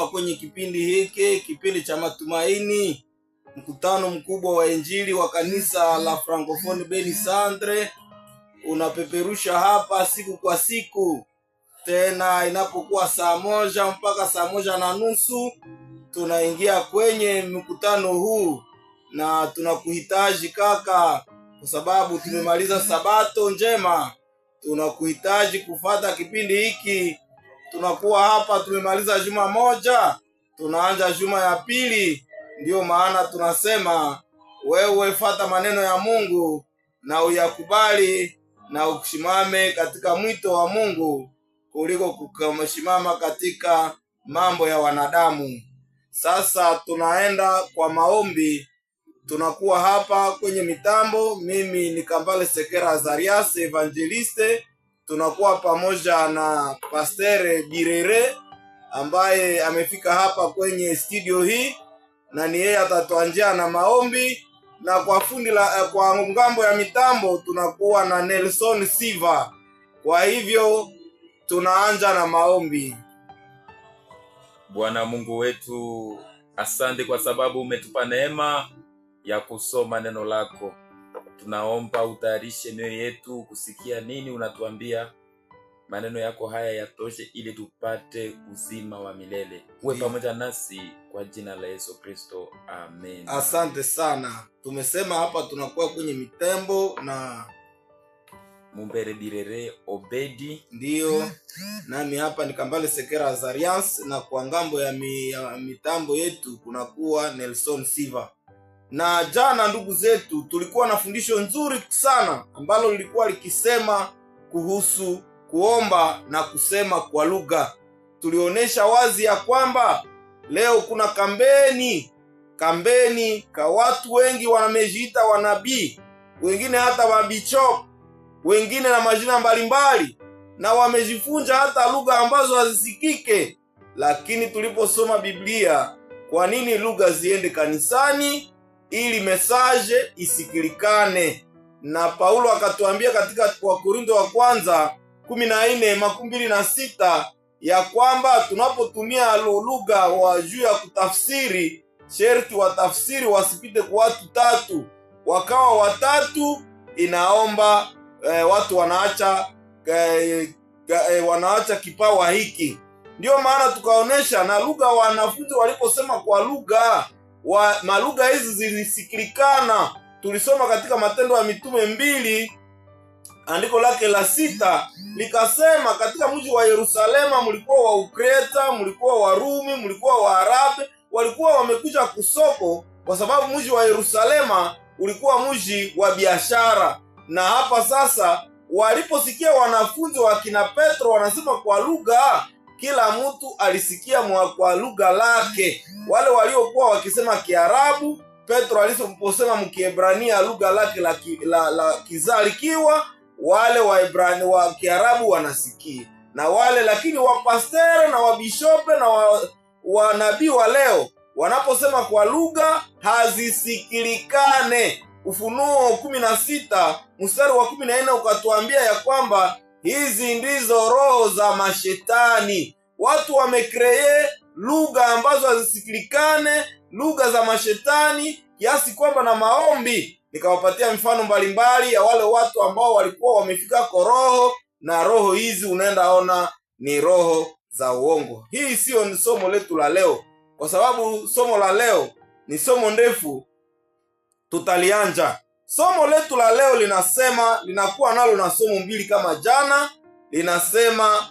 Kwenye kipindi hiki, kipindi cha matumaini, mkutano mkubwa wa injili wa kanisa la Francophone Beni Centre unapeperusha hapa siku kwa siku. Tena inapokuwa saa moja mpaka saa moja na nusu tunaingia kwenye mkutano huu, na tunakuhitaji kaka, kwa sababu tumemaliza sabato njema. Tunakuhitaji kufata kipindi hiki. Tunakuwa hapa, tumemaliza juma moja, tunaanza juma ya pili. Ndiyo maana tunasema wewe fata maneno ya Mungu na uyakubali na usimame katika mwito wa Mungu kuliko kusimama katika mambo ya wanadamu. Sasa tunaenda kwa maombi. Tunakuwa hapa kwenye mitambo. Mimi ni Kambale Sekera Azarias Evangeliste. Tunakuwa pamoja na Pastere Birere ambaye amefika hapa kwenye studio hii, na ni yeye atatuanjia na maombi. Na kwa ngambo ya mitambo tunakuwa na Nelson Siva. Kwa hivyo tunaanza na maombi. Bwana Mungu wetu, asante kwa sababu umetupa neema ya kusoma neno lako. Tunaomba utayarishe mioyo yetu kusikia nini unatuambia. Maneno yako haya yatoshe ili tupate uzima wa milele. Uwe pamoja nasi kwa jina la Yesu Kristo, amen. Asante sana. Tumesema hapa tunakuwa kwenye mitambo na Mumbere Birere Obedi. Ndiyo, nami hapa ni Kambale Sekera Azarias, na kwa ngambo ya mitambo yetu kunakuwa Nelson Siva. Na jana ndugu zetu, tulikuwa na fundisho nzuri sana ambalo lilikuwa likisema kuhusu kuomba na kusema kwa lugha. Tulionyesha wazi ya kwamba leo kuna kampeni ka watu wengi wamejiita wanabii, wengine hata mabichop, wengine na majina mbalimbali, na wamejifunza hata lugha ambazo hazisikike. Lakini tuliposoma Biblia, kwa nini lugha ziende kanisani? Ili mesaje isikilikane. Na Paulo akatuambia katika Wakorintho wa kwanza 14:26 ya kwamba tunapotumia lugha wa juu ya kutafsiri, sherti watafsiri wasipite kwa watu tatu. Wakawa watatu, inaomba watu wanaacha kipawa hiki. Ndiyo maana tukaonesha na lugha, wanafunzi waliposema kwa lugha, malugha hizi zilisikilikana. Tulisoma katika Matendo ya Mitume 2 andiko lake la 6, likasema katika mji wa Yerusalema mlikuwa wa Ukreta, mlikuwa wa Rumi, mlikuwa wa Arabu, walikuwa wamekuja kusoko, kwa sababu mji wa Yerusalema ulikuwa mji wa biashara. Na hapa sasa waliposikia wanafunzi wa kina Petro wanasema kwa lugha, kila mtu alisikia kwa lugha lake. Wale waliokuwa wakisema Kiarabu, Petro aliposema Mkiebrania lugha lake la kizalikiwa, wale Waebrania wa Kiarabu wanasikia. Na wale lakini wapastere na wabishope na wanabii wa leo wanaposema kwa lugha hazisikilikane. Ufunuo 16 mstari wa 14 ukatuambia ya kwamba hizi ndizo roho za mashetani. Watu wamekreye lugha ambazo hazisikilikane, lugha za mashetani, kiasi kwamba na maombi. Nikawapatia mifano mbalimbali ya wale watu ambao walikuwa wamefika kwa roho, na roho hizi unaenda ona ni roho za uongo. Hii sio ni somo letu la leo, kwa sababu somo la leo ni somo ndefu. Tutalianja. Somo letu la leo linasema, linakuwa nalo na somo mbili kama jana. Linasema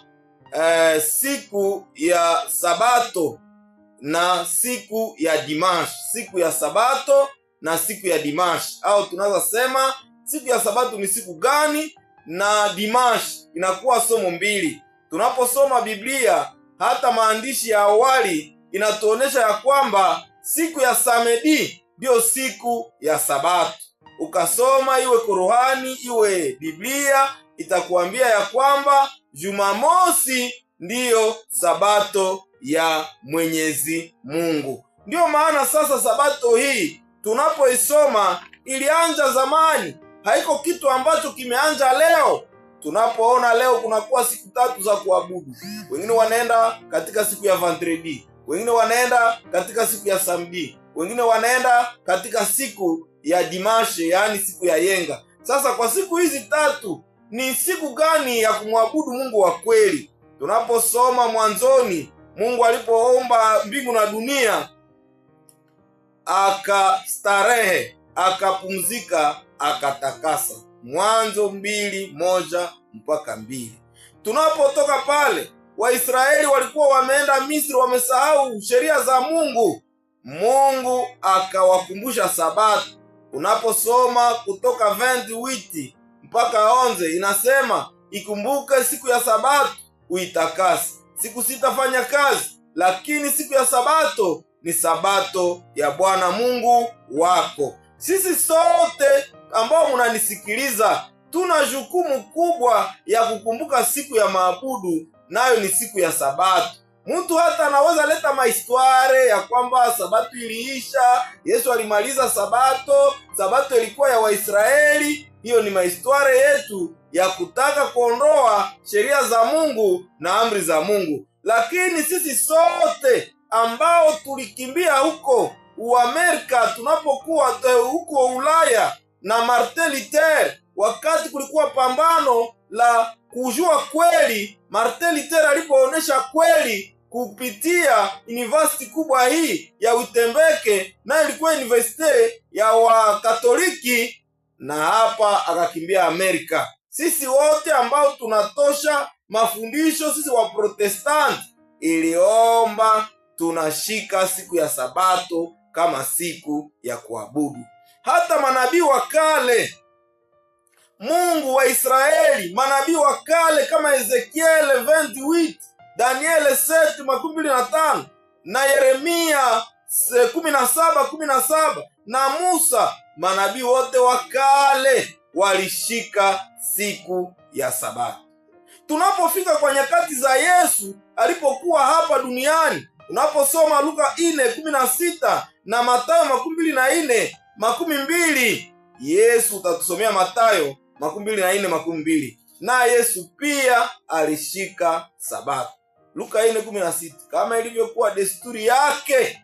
siku ya Sabato na siku ya Dimanche. Siku ya Sabato na siku ya Dimanche, au tunaweza sema siku ya Sabato ni siku gani, na Dimanche inakuwa somo mbili. Tunaposoma Biblia, hata maandishi ya awali inatuonesha ya kwamba siku ya Samedi ndio siku ya Sabato. Ukasoma iwe Qur'ani iwe Biblia, itakuambia ya kwamba Jumamosi ndiyo Sabato ya Mwenyezi Mungu. Ndiyo maana sasa Sabato hii tunapoisoma ilianza zamani, haiko kitu ambacho kimeanza leo. Tunapoona leo kunakuwa siku tatu za kuabudu, wengine wanaenda katika siku ya Vendredi, wengine wanaenda katika siku ya samedi, wengine wanaenda katika siku ya dimashe, yaani siku ya yenga. Sasa kwa siku hizi tatu ni siku gani ya kumwabudu Mungu wa kweli? Tunaposoma mwanzoni, Mungu alipoumba mbingu na dunia, akastarehe, akapumzika, akatakasa. Mwanzo 2:1-2. Tunapotoka pale, Waisraeli walikuwa wameenda Misri, wamesahau sheria za Mungu. Mungu akawakumbusha Sabato. Unaposoma Kutoka 28-11 inasema, ikumbuke siku ya Sabato uitakase. Siku sita fanya kazi, lakini siku ya Sabato ni Sabato ya Bwana Mungu wako. Sisi sote ambao mnanisikiliza tuna jukumu kubwa ya kukumbuka siku ya maabudu, nayo ni siku ya Sabato. Mtu hata anaweza leta mahistoire ya kwamba Sabato iliisha, Yesu alimaliza Sabato, Sabato ilikuwa ya Waisraeli. Hiyo ni mahistoire yetu ya kutaka kuondoa sheria za Mungu na amri za Mungu. Lakini sisi sote ambao tulikimbia huko Uamerika, tunapokuwa huko Ulaya na Martin Luther, wakati kulikuwa pambano la kujua kweli, Martin Luther alipoonesha kweli kupitia university kubwa hii ya Wittenberg, na ilikuwa university ya Wakatoliki, na hapa akakimbia Amerika. Sisi wote ambao tunatosha mafundisho, sisi wa Protestanti, iliomba tunashika siku ya Sabato kama siku ya kuabudu. Hata manabii wa kale, Mungu wa Israeli, manabii wa kale kama Ezekiel 28, Daniel 7:25 na Yeremia 17:17 na Musa, manabii wote wa kale walishika siku ya Sabato. Tunapofika kwa nyakati za Yesu alipokuwa hapa duniani, unaposoma Luka 4:16 na Mathayo 24:20, Yesu utatusomea Mathayo 24:20, na Yesu pia alishika Sabato. Luka 4:16, kama ilivyokuwa desturi yake,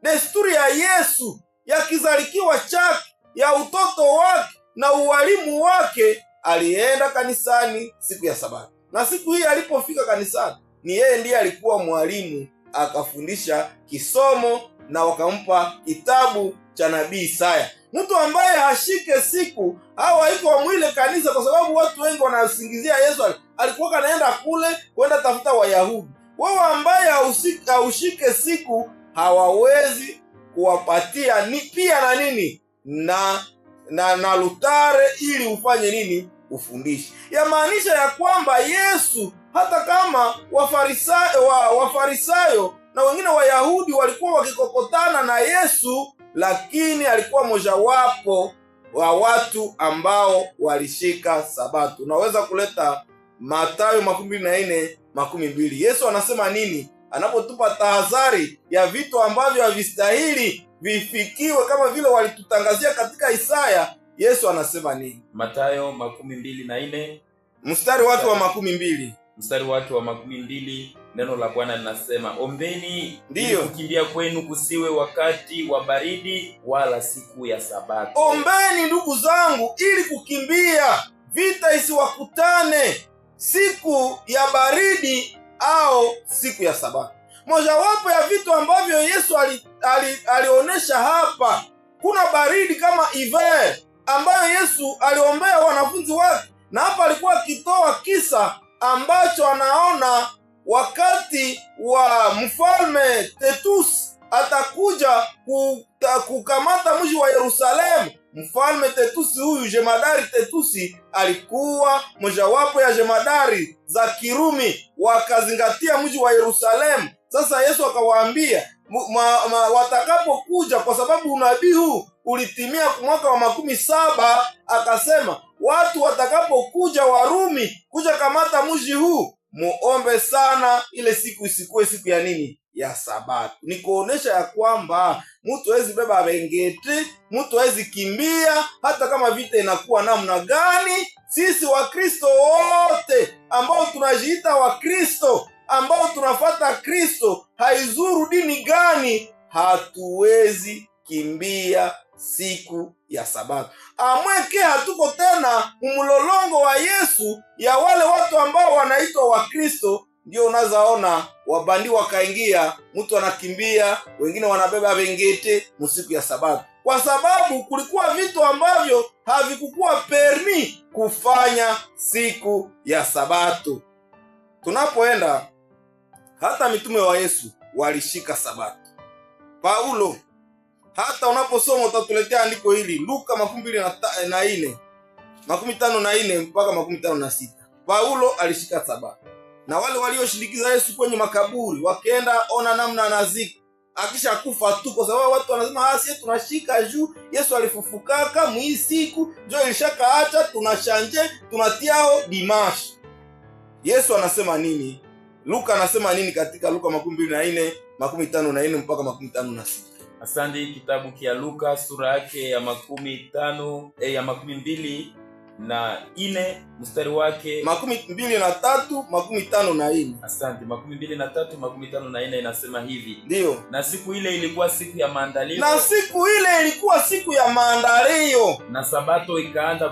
desturi ya Yesu ya kizalikiwa chake, ya utoto wake na uwalimu wake, alienda kanisani siku ya Sabato. Na siku hii alipofika kanisani, ni yeye ndiye alikuwa mwalimu, akafundisha kisomo na wakampa kitabu cha nabii Isaya. Mtu ambaye hashike siku au haiko mwile kanisa, kwa sababu watu wengi wanasingizia Yesu alikuwa kanaenda kule kwenda tafuta Wayahudi. Wao ambaye haushike siku hawawezi kuwapatia ni pia na nini na lutare ili ufanye nini, ufundishe. Yamaanisha ya kwamba Yesu, hata kama Wafarisayo na wengine Wayahudi walikuwa wakikokotana na Yesu, lakini alikuwa mojawapo wa watu ambao walishika Sabato. Unaweza kuleta Mathayo 24:20. Yesu anasema nini anapotupa tahadhari ya vitu ambavyo havistahili vifikiwe kama vile walitutangazia katika Isaya? Yesu anasema nini? Mathayo 24 mstari wake wa 20. Mstari wake wa 20, neno la Bwana linasema, ombeni ili kukimbia kwenu kusiwe wakati wa baridi wala siku ya Sabato. Ombeni ndugu zangu, ili kukimbia vita isiwakutane siku ya baridi au siku ya Sabato. Mojawapo ya vitu ambavyo Yesu alionesha hapa, kuna baridi kama hiver ambayo Yesu aliombea wanafunzi wake, na hapa alikuwa akitoa kisa ambacho anaona wakati wa mfalme Tetusi atakuja kukamata mji wa Yerusalemu. Mfalme Tetusi huyu, jemadari Tetusi, alikuwa mojawapo ya jemadari za Kirumi, wakazingatia mji wa Yerusalemu. Sasa Yesu akawaambia watakapokuja, kwa sababu unabii huu ulitimia mwaka wa 17, akasema watu watakapokuja Warumi kuja kamata mji huu, muombe sana ile siku isikuwe siku ya nini, ya Sabato. Ni kuonesha ya kwamba mtu hawezi beba bengeti, mtu hawezi kimbia hata kama vita inakuwa namna gani. Sisi Wakristo wote ambao tunajiita Wakristo ambao tunafata Kristo, haizuru dini gani, hatuwezi kimbia siku ya Sabato. Amweke hatuko tena mlolongo wa Yesu ya wale watu ambao wanaitwa wa Kristo. Ndio unazaona wabandi wakaingia, mtu anakimbia, wengine wanabeba bengete msiku ya Sabato, kwa sababu kulikuwa vitu ambavyo havikukuwa permi kufanya siku ya Sabato. Tunapoenda, hata mitume wa Yesu walishika Sabato. Paulo, hata unaposoma utatuletea andiko hili, Luka 24:54 mpaka 56. Paulo alishika Sabato. Na wale walioshindikiza Yesu kwenye makaburi wakaenda ona namna anazika akisha kufa tu, kwa sababu watu wanasema sisi tunashika juu Yesu alifufukaka mwii siku ndio ilishakaacha, tunashanje tunatiao dimashi. Yesu anasema nini? Luka anasema nini katika Luka 24:54 mpaka 56? Asante. Kitabu kia Luka sura yake ya 22 mstari wake 23:54. Asante. 23:54 inasema hivi. Ndio. Na siku ile ilikuwa siku ya maandalio. Na Sabato ikaanza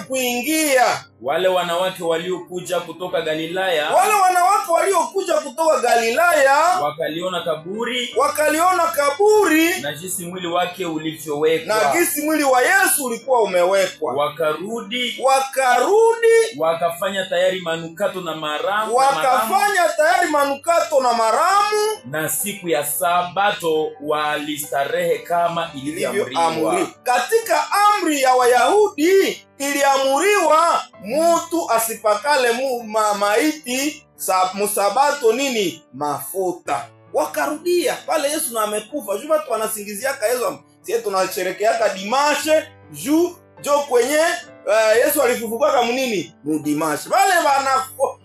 kuingia. Wale wanawake waliokuja kutoka Galilaya wakaliona kaburi na jinsi mwili wake ulivyowekwa, na jinsi mwili wa Yesu ulikuwa umewekwa. Wakarudi wakafanya tayari manukato na maramu, na siku ya Sabato walistarehe kama ilivyoamriwa. Katika amri ya Wayahudi iliamuriwa mutu asipakale maiti musabato nini mafuta. Wakarudia pale Yesu na amekufa. Juu watu wanasingiziaka Yesu, sisi tunasherekeaka dimashe juu jo kwenye Yesu alifufuka munini mudimashe. Wale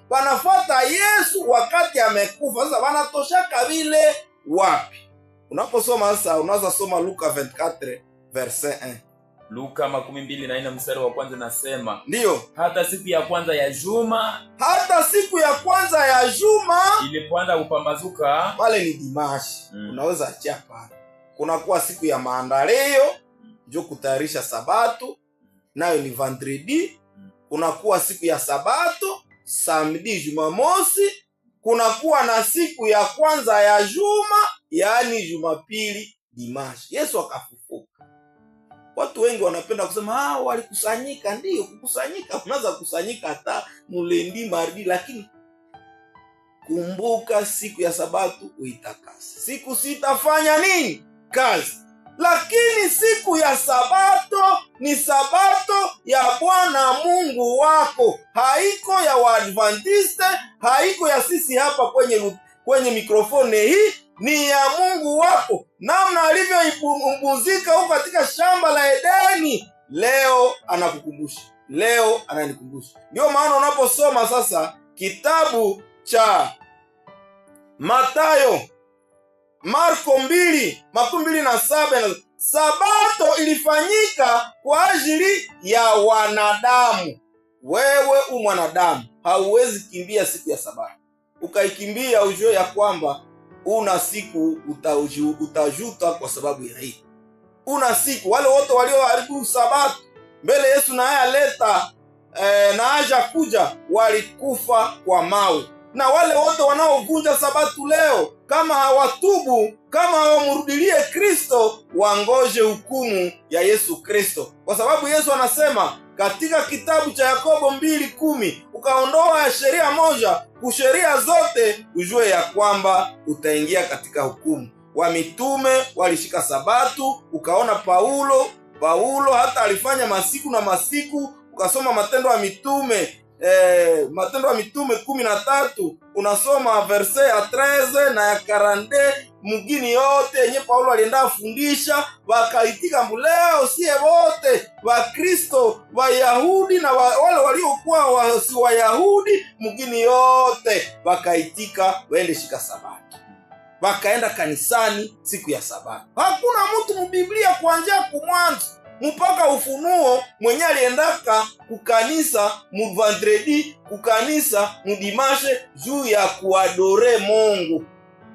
wanafuata Yesu wakati amekufa. Sasa wanatoshaka vile wapi? Unaposoma sasa unaanza soma Luka 24:1. Luka 24 mstari wa kwanza nasema, ndio, hata siku ya kwanza ya juma ilipoanza kupambazuka, pale ni dimashi. Unaweza achia pale. Kunakuwa siku ya maandalio, ndio kutayarisha Sabato, nayo ni vendredi. Kunakuwa siku ya Sabato, samedi, Jumamosi. Kunakuwa na siku ya kwanza ya juma, yaani Jumapili, dimashi. Yesu akafufuka. Watu wengi wanapenda kusema walikusanyika. Ndio, kukusanyika, unaweza kusanyika hata mulendi mardi, lakini kumbuka siku ya Sabato uitakase. Siku sitafanya nini? Kazi. Lakini siku ya Sabato ni Sabato ya Bwana Mungu wako. Haiko ya Waadventiste, haiko ya sisi hapa kwenye mikrofoni hii, ni ya Mungu wako. Namna alivyoipumzika huko katika shamba la Edeni, leo anakukumbusha, leo ananikumbusha. Ndio maana unaposoma sasa kitabu cha Mathayo, Marko 2:27, Sabato ilifanyika kwa ajili ya wanadamu. Wewe mwanadamu hauwezi kimbia siku ya Sabato. Ukaikimbia ujue ya kwamba una siku utajuta kwa sababu ya hii. Una siku, wale wote walioharibu Sabato mbele Yesu na haya aleta na aja kuja, walikufa kwa mawe. Na wale wote wanaovunja Sabato leo, kama hawatubu, kama hawamrudilie Kristo, wangoje hukumu ya Yesu Kristo. Kwa sababu Yesu anasema katika kitabu cha Yakobo 2:10, ukaondoa sheria moja kusheria zote, ujue ya kwamba utaingia katika hukumu. Wa mitume walishika Sabato. Ukaona Paulo hata alifanya masiku na masiku. Ukasoma Matendo ya Mitume 13, unasoma verse ya 13 na ya 40, mugini yote yenye Paulo alienda afundisha, wakaitika mbuleo sie wote wa Kristo, Wayahudi na wale waliokuwa wasi Wayahudi, mugini yote wakaitika waende shika Sabato. Wakaenda kanisani siku ya Sabato. Hakuna mtu mbiblia kuanzia kumwanzo mpaka Ufunuo mwenye aliendaka kukanisa mu vendredi, kukanisa mu dimanche juu ya kuadore Mungu.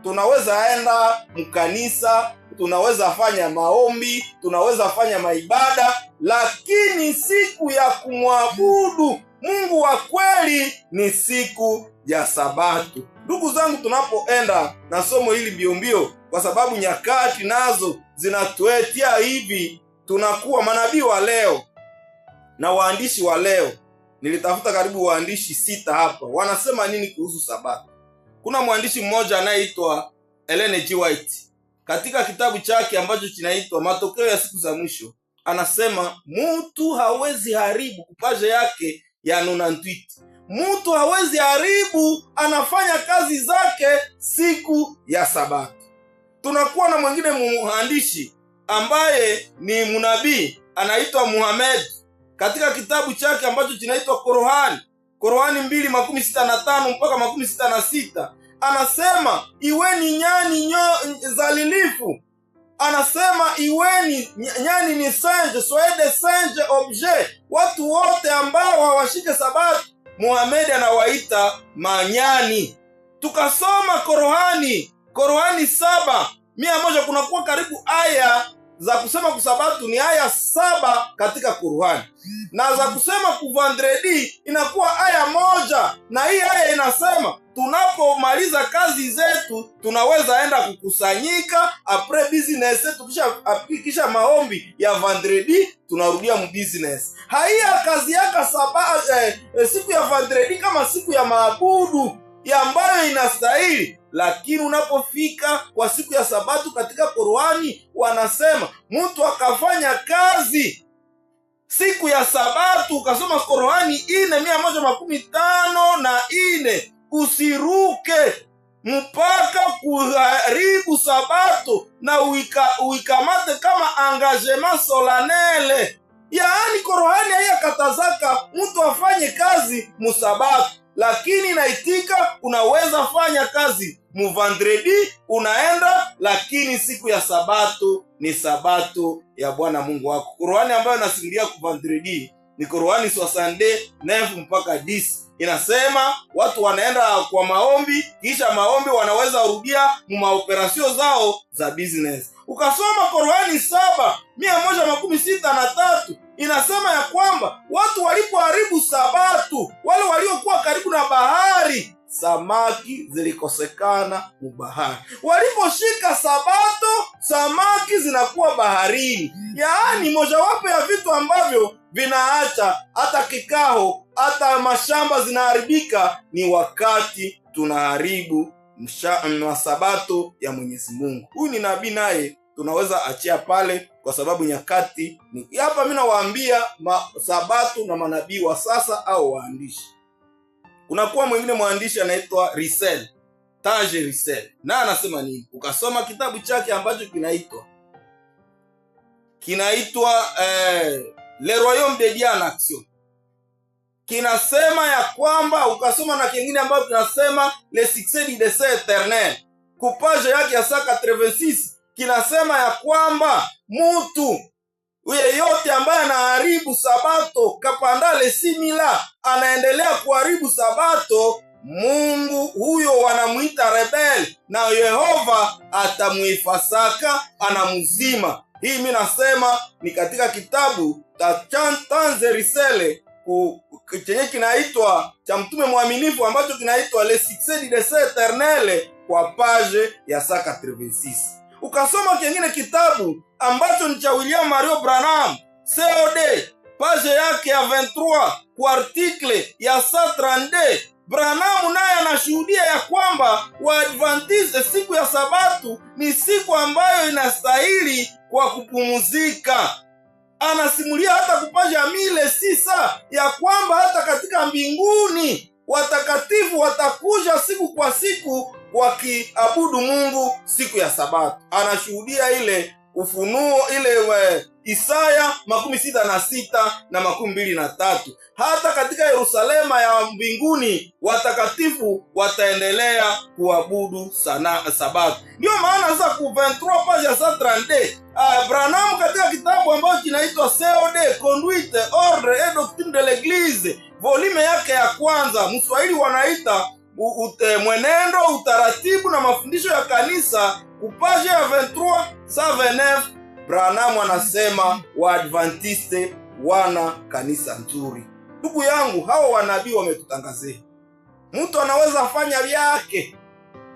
Tunaweza enda mkanisa, tunaweza fanya maombi, tunaweza fanya maibada, lakini siku ya kumwabudu Mungu wa kweli ni siku ya Sabato. Ndugu zangu, tunapoenda na somo hili mbio, kwa sababu nyakati nazo zinatuetia hivi, tunakuwa manabii wa leo na waandishi wa leo. Nilitafuta karibu waandishi 6 hapa, wanasema nini kuhusu Sabato. Kuna mwandishi mmoja anayeitwa Ellen G. White, katika kitabu chake ambacho kinaitwa Matokeo ya Siku za Mwisho, anasema mtu hawezi haribu kupaje yake ya 98. Mtu hawezi haribu, anafanya kazi zake siku ya Sabato. Tunakuwa na mwingine mwandishi ambaye ni mnabii anaitwa Muhammad, katika kitabu chake ambacho kinaitwa Qur'ani 2:65 mpaka 66, anasema iweni nyani zalilifu, anasema iweni nyani ni singe, soyez des singes objets. Watu wote ambao hawashike Sabato, Muhammad anawaita manyani. Tukasoma Qur'ani 7:100, kunakuwa karibu aya za kusema kusabato ni aya 7 katika Qur'ani, na za kusema kuvandredi inakuwa aya 1, na hii aya inasema tunapomaliza kazi zetu tunaweza enda kukusanyika apres business, tukisha maombi ya vendredi tunarudia mu business. Haiya kazi yaka siku ya vendredi kama siku ya maabudu ya ambayo inastahili, lakini unapofika kwa siku ya Sabato katika Qur'ani wanasema mtu akafanya kazi siku ya Sabato, ukasoma Qur'ani 4:154, usiruke mpaka kuharibu Sabato na uikamate kama engagement solennel. Yaani Qur'ani haikatazaka mtu afanye kazi mu Sabato, lakini naitika unaweza fanya kazi mu vendredi, unaenda, lakini siku ya Sabato ni Sabato ya Bwana Mungu wako. Qur'ani ambayo inasimulia ku vendredi ni Qur'ani 69 mpaka 10. Inasema watu wanaenda kwa maombi, kisha maombi wanaweza rudia mu maoperasyon zao za business. Ukasoma Qur'ani 7:163, inasema ya kwamba watu walipoharibu Sabato, wale waliokuwa karibu na bahari, samaki zilikosekana mu bahari. Waliposhika Sabato, samaki zinakuwa baharini. Yaani mojawapo ya vitu ambavyo vinaacha hata kikao, hata mashamba zinaharibika ni wakati tunaharibu Sabato ya Mwenyezi Mungu. Huyu ni nabii, naye tunaweza achia pale kwa sababu nyakati ni hapa. Mimi nawaambia Sabato na manabii wa sasa au waandishi. Kunakuwa mwingine mwandishi anaitwa Tage Russell, na anasema nini? Ukasoma kitabu chake ambacho kinaitwa Le Royaume de Dieu en Action, kinasema ya kwamba, ukasoma na kingine ambacho kinasema Le Succès du Dessein Éternel, kupage yake ya 186, kinasema ya kwamba mtu yeyote ambaye anaharibu Sabato kapandale simila, anaendelea kuharibu Sabato, Mungu huyo wanamuita rebel, na Yehova atamuifasaka, anamuzima. Hii mimi nasema ni katika kitabu Tage Russell chenye kinaitwa cha mtume mwaminifu ambacho kinaitwa Le Succès du Dessein Éternel kwa page ya 186. Ukasoma kingine kitabu ambacho ni cha William Mario Branham COD, page yake ya 23 kwa article ya 132, Branham naye anashuhudia ya kwamba Waadventiste siku ya Sabato ni siku ambayo inastahili kwa kupumuzika. Anasimulia hata kupaja 1600 ya kwamba hata katika mbinguni watakatifu watakuja siku kwa siku wakiabudu Mungu siku ya Sabato. Anashuhudia ile Ufunuo ile Isaya 66 na 23. Hata katika Yerusalema ya mbinguni watakatifu wataendelea kuabudu Sabato. Ndio maana sasa ku 23 page ya 132 Branham katika kitabu ambacho kinaitwa COD Conduite, Ordre et Doctrine de l'Eglise, volume yake ya kwanza, Mswahili wanaita mwenendo, utaratibu na mafundisho ya kanisa, kupage ya 23 129, Branham anasema Waadventiste wana kanisa nzuri. Ndugu yangu, hao wanabii wametutangazia mtu anaweza fanya vyake.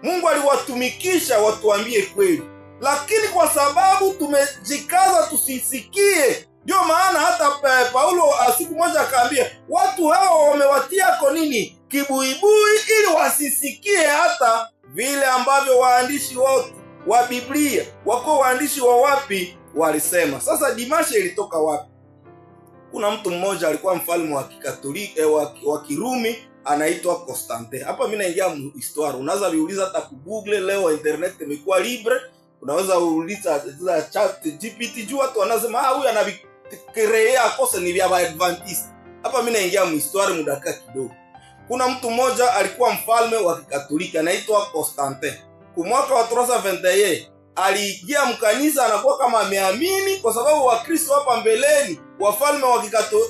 Mungu aliwatumikisha watuambie kweli, lakini kwa sababu tumejikaza tusisikie, ndio maana hata Paulo siku moja akaambia watu hao wamewatiako nini, kibuibui, ili wasisikie hata vile ambavyo waandishi wote wa Biblia wako waandishi wa wapi walisema. Sasa Dimashe ilitoka wapi? Kuna mtu mmoja alikuwa mfalme wa Kikatoliki wa Kirumi anaitwa Constantine. Hapa mimi naingia histoire, unaweza viuliza hata ku Google, leo internet imekuwa libre, unaweza uliza chat GPT juu watu wanasema huyu anavikrea kosa ni vya Adventist. Hapa mimi naingia histoire mudaka kidogo. Kuna mtu mmoja alikuwa mfalme wa Kikatoliki anaitwa Constantine. Kwa mwaka wa 321 aliingia mkanisa, anakuwa kama ameamini, kwa sababu Wakristo hapa mbeleni wafalme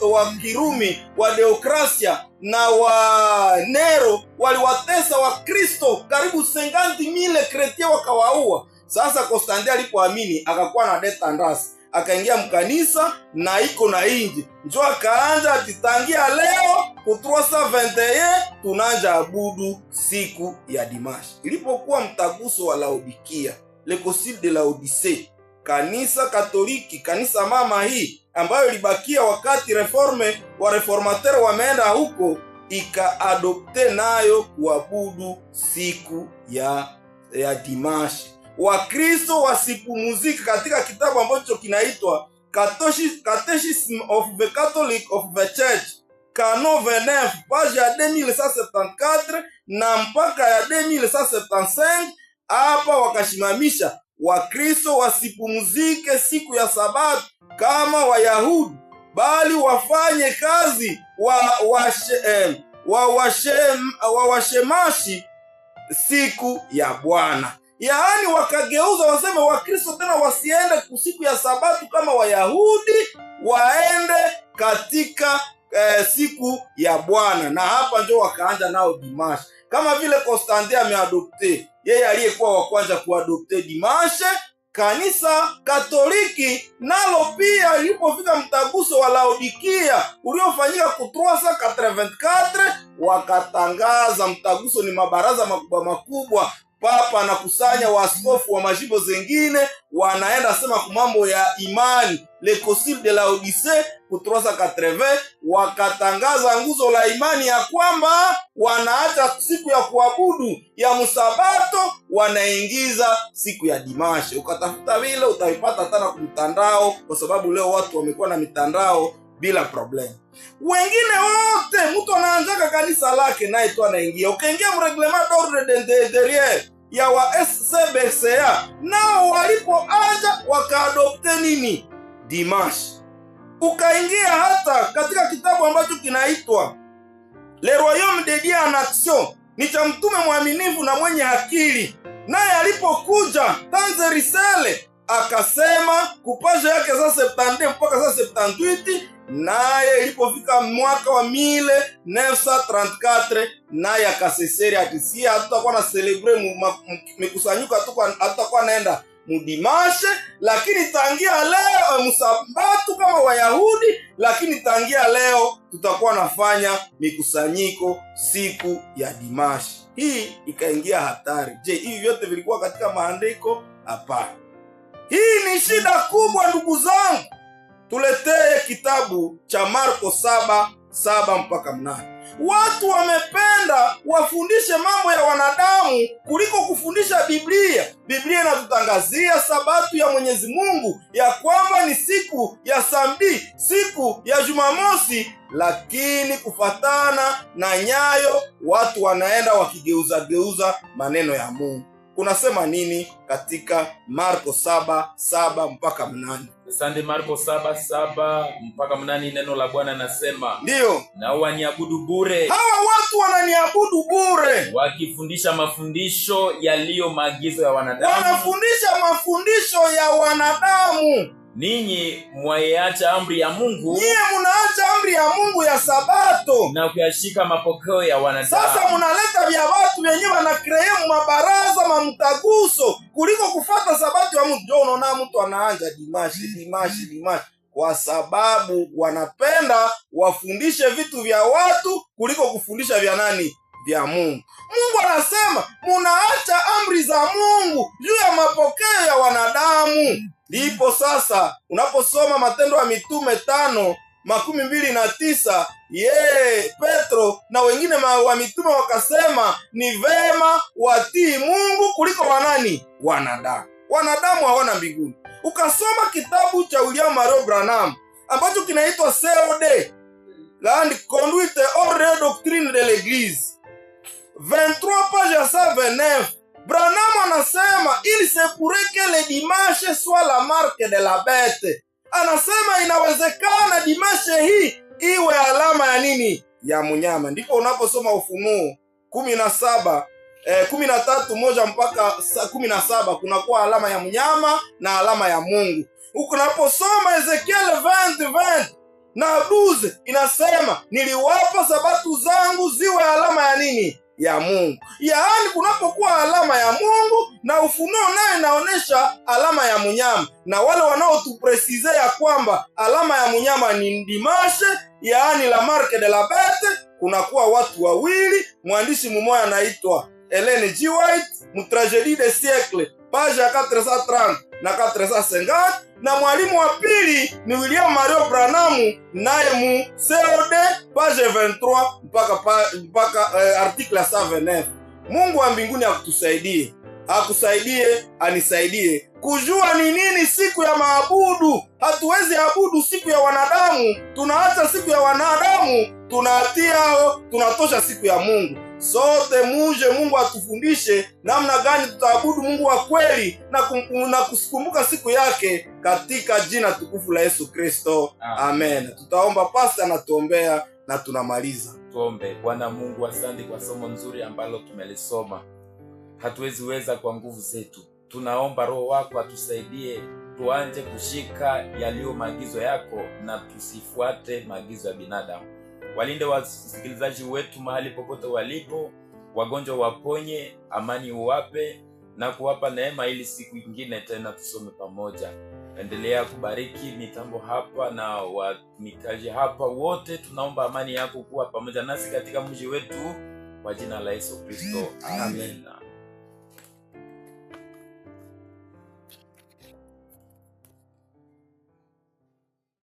wa Kirumi wa Deokrasia na wa Nero waliwatesa Wakristo karibu 50,000 Kretien wakawaua. Sasa Konstantini alipoamini akakuwa na detandas, akaingia mkanisa na iko na inji, njo akaanja atitangia leo ku 321 tunanja abudu siku ya Dimashi. Ilipokuwa mtaguso wa Laodikia, le concile de Laodicée, kanisa Katoliki, kanisa mama hii ambayo ilibakia wakati reformateur wameenda huko, ikaadopte nayo kuabudu siku ya Dimashi. Wakristo wasipumuzika katika kitabu ambacho kinaitwa Catechism of the Catholic of the Church, Canon 29, page ya 2174 na mpaka ya 2175. Hapa wakashimamisha Wakristo wasipumzike siku ya Sabato kama Wayahudi, bali wafanye kazi washemashi siku ya Bwana. Yaani wakageuza waseme Wakristo tena wasiende siku ya Sabato kama Wayahudi, waende katika siku ya Bwana. Na hapa ndio wakaanza nao Dimashi, kama vile Konstantini ameadopte, yeye aliyekuwa wa kwanza kuadopte Dimashi. Kanisa Katoliki nalo pia ilipofika mtaguso wa Laodikia uliofanyika ku 384, wakatangaza, mtaguso ni mabaraza makubwa makubwa, papa anakusanya waaskofu wa majimbo zengine, wanaenda sema kwa mambo ya imani, le concile de Laodicée ku 380, wakatangaza nguzo la imani ya kwamba wanaacha siku ya kuabudu ya Msabato, wanaingiza siku ya Dimashi. Ukatafuta vile utaipata tena kwa mtandao, kwa sababu leo watu wamekuwa na mitandao bila problem. Wengine wote mtu anaanzaka kanisa lake naye tu anaingia. Ukaingia mreglement d'ordre d'intérieur ya wa SCBCA, nao walipoanza wakaadopte nini? Dimashi. Ukaingia hata katika kitabu ambacho kinaitwa Le Royaume de Dieu en Action, ni cha mtume mwaminifu na mwenye akili, naye alipokuja Tanzerisele akasema kupaja yake za 70 mpaka za 78, naye ilipofika mwaka wa 1934 naye akaseseri atisia hatutakuwa na celebre mikusanyiko, hatutakuwa naenda mudimashe, lakini tangia leo Msabato kama Wayahudi, lakini tangia leo tutakuwa nafanya mikusanyiko siku ya Dimashi. Hii ikaingia hatari. Je, hivi vyote vilikuwa katika maandiko? Hapana. Hii ni shida kubwa ndugu zangu. Tuletee kitabu cha Marko 7:7 mpaka 8. Watu wamependa wafundishe mambo ya wanadamu kuliko kufundisha Biblia. Biblia inatutangazia Sabato ya Mwenyezi Mungu ya kwamba ni siku ya samedi, siku ya Jumamosi, lakini kufatana na nyayo watu wanaenda wakigeuza maneno ya Mungu. kunasema nini katika Marko 7:7 mpaka 8? Asante. Marko 7:7 mpaka 8, neno la Bwana nasema, ndiyo, nao waniabudu bure. Hawa watu wananiabudu bure, wakifundisha mafundisho yaliyo maagizo ya wanadamu. Wanafundisha mafundisho ya wanadamu. Ninyi mwaiacha amri ya Mungu. Nyie mnaacha amri ya Mungu ya Sabato na kuyashika mapokeo ya wanadamu. Sasa mnaleta vya watu wenyewe wanakreye mabaraza mamtaguso kuliko kufata Sabato ya Mungu. Ndio unaona mtu anaanja dimashi kwa sababu wanapenda wafundishe vitu vya watu kuliko kufundisha vya nani? Vya Mungu. Mungu anasema mnaacha amri za Mungu juu ya mapokeo ya wanadamu. Ndipo sasa unaposoma Matendo ya Mitume 5:29, Petro na wengine wa mitume wakasema ni vema watii Mungu kuliko wanani? Wanadamu. Wanadamu hawana mbinguni. Ukasoma kitabu cha William Marion Branham ambacho kinaitwa COD, la Conduite hors de doctrine de l'Église, 23 page 129, Branham anasema il se pourrait que le dimanche soit la marque de la bête. Anasema inawezekana dimashe hii iwe alama ya nini? Ya mnyama. Ndipo unaposoma Ufunuo 13:1 mpaka 17 kunakuwa alama ya mnyama na alama ya Mungu. Unaposoma Ezekiel 20:20 na 12 inasema niliwapa Sabato zangu ziwe alama ya nini? Ya Mungu. Yaani kunapokuwa alama ya Mungu na Ufunuo nayo inaonesha alama ya mnyama, na wale wanaotupresize ya kwamba alama ya mnyama ni dimashe, yaani la marque de la bête, kunakuwa watu wawili. Mwandishi mmoja anaitwa Ellen G. White, Tragédie des siècles, page ya 430 na 450, na mwalimu wa pili ni William Marion Branham, naye mu COD page 23 mpaka article 129. Mungu wa mbinguni akutusaidie, anisaidie kujua ni nini siku ya maabudu. Hatuwezi abudu siku ya wanadamu, tunaacha siku ya wanadamu, tunatosha siku ya Mungu. Sote muje, Mungu atufundishe namna gani tutaabudu Mungu wa kweli na kusikumbuka siku yake, katika jina tukufu la Yesu Kristo. Amen. Tutaomba, pasta anatuombea na tunamaliza. Tuombe. Bwana Mungu, asante kwa somo nzuri ambalo tumelisoma. Hatuwezi weza kwa nguvu zetu. Tunaomba Roho wako atusaidie tuanje kushika yaliyo maagizo yako na tusifuate maagizo ya binadamu. Walinde wasikilizaji wetu mahali popote walipo, wagonjwa waponye, amani uwape na kuwapa neema ili siku nyingine tena tusome pamoja. Endelea kubariki mitambo hapa na watumikaji hapa wote. Tunaomba amani yako kuwa pamoja nasi katika mji wetu, kwa jina la Yesu Kristo. Amen.